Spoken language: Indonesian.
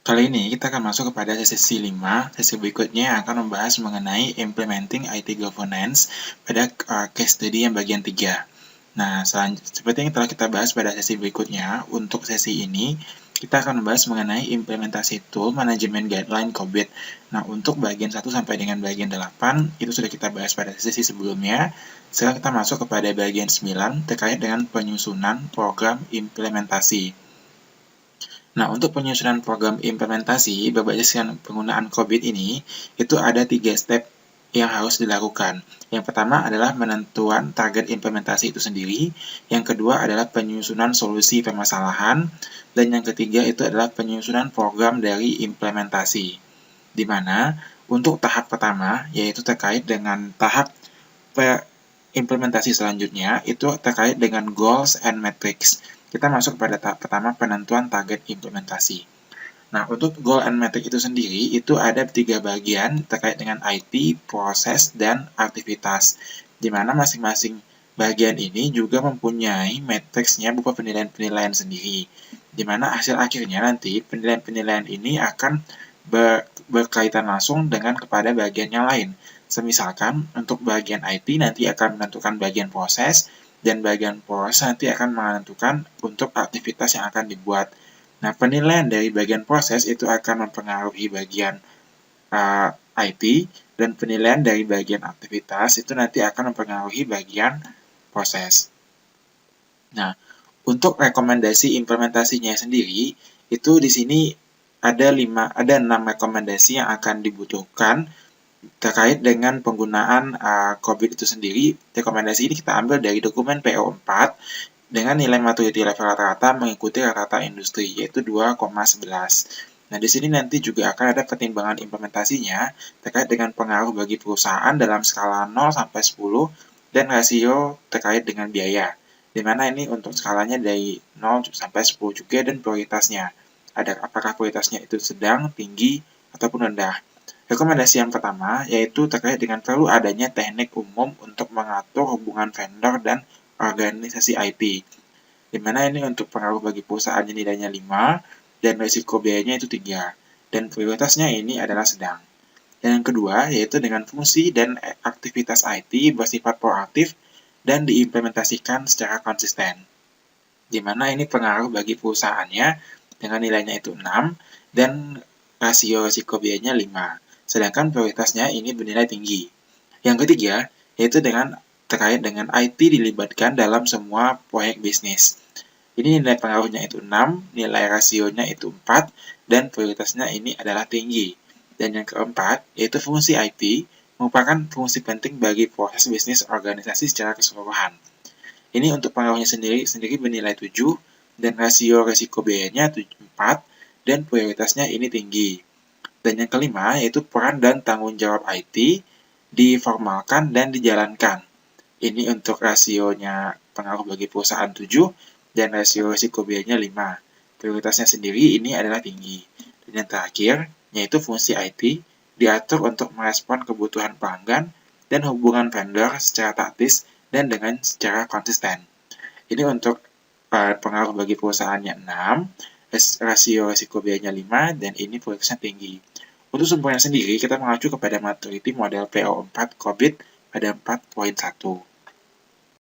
Kali ini kita akan masuk kepada sesi 5. Sesi berikutnya akan membahas mengenai Implementing IT Governance pada case study yang bagian 3. Nah, seperti yang telah kita bahas pada sesi berikutnya, untuk sesi ini kita akan membahas mengenai implementasi tool manajemen guideline COVID. Nah, untuk bagian 1 sampai dengan bagian 8 itu sudah kita bahas pada sesi sebelumnya. Sekarang kita masuk kepada bagian 9 terkait dengan penyusunan program implementasi. Nah, untuk penyusunan program implementasi berbasis penggunaan COVID ini, itu ada 3 step yang harus dilakukan. Yang pertama adalah penentuan target implementasi itu sendiri, yang kedua adalah penyusunan solusi permasalahan, dan yang ketiga itu adalah penyusunan program dari implementasi. Di mana untuk tahap pertama, yaitu terkait dengan tahap implementasi selanjutnya, itu terkait dengan goals and metrics. Kita masuk pada tahap pertama, penentuan target implementasi. Nah, untuk goal and metric itu sendiri, itu ada 3 bagian terkait dengan IT, proses, dan aktivitas. Di mana masing-masing bagian ini juga mempunyai matriksnya berupa penilaian-penilaian sendiri. Di mana hasil akhirnya nanti penilaian-penilaian ini akan berkaitan langsung dengan kepada bagian yang lain. Semisalkan untuk bagian IT nanti akan menentukan bagian proses, dan bagian proses nanti akan menentukan untuk aktivitas yang akan dibuat. Nah, penilaian dari bagian proses itu akan mempengaruhi bagian IT, dan penilaian dari bagian aktivitas itu nanti akan mempengaruhi bagian proses. Nah, untuk rekomendasi implementasinya sendiri, itu di sini ada 6 rekomendasi yang akan dibutuhkan terkait dengan penggunaan COVID itu sendiri. Rekomendasi ini kita ambil dari dokumen PO4 dengan nilai maturity level rata-rata mengikuti rata-rata industri, yaitu 2,11. Nah, di sini nanti juga akan ada pertimbangan implementasinya terkait dengan pengaruh bagi perusahaan dalam skala 0 sampai 10 dan rasio terkait dengan biaya. Di mana ini untuk skalanya dari 0 sampai 10 juga, dan prioritasnya. Apakah prioritasnya itu sedang, tinggi, ataupun rendah. Rekomendasi yang pertama yaitu terkait dengan perlu adanya teknik umum untuk mengatur hubungan vendor dan organisasi IT. Di mana ini untuk pengaruh bagi perusahaannya nilainya 5 dan risiko biayanya itu 3. Dan prioritasnya ini adalah sedang. Dan yang kedua yaitu dengan fungsi dan aktivitas IT bersifat proaktif dan diimplementasikan secara konsisten. Di mana ini pengaruh bagi perusahaannya dengan nilainya itu 6 dan rasio risiko biayanya 5. Sedangkan prioritasnya ini bernilai tinggi. Yang ketiga, yaitu terkait dengan IT dilibatkan dalam semua proyek bisnis. Ini nilai pengaruhnya itu 6, nilai rasionya itu 4, dan prioritasnya ini adalah tinggi. Dan yang keempat, yaitu fungsi IT merupakan fungsi penting bagi proses bisnis organisasi secara keseluruhan. Ini untuk pengaruhnya sendiri bernilai 7, dan rasio risiko biayanya 4, dan prioritasnya ini tinggi. Dan yang kelima, yaitu peran dan tanggung jawab IT diformalkan dan dijalankan. Ini untuk rasionya pengaruh bagi perusahaan 7, dan rasio risiko biayanya 5. Prioritasnya sendiri ini adalah tinggi. Dan yang terakhir, yaitu fungsi IT diatur untuk merespon kebutuhan pelanggan dan hubungan vendor secara taktis dan dengan secara konsisten. Ini untuk pengaruh bagi perusahaannya 6, rasio risiko biayanya 5, dan ini prioritasnya tinggi. Untuk sumbernya sendiri, kita mengacu kepada maturity model PO4 COVID pada 4.1.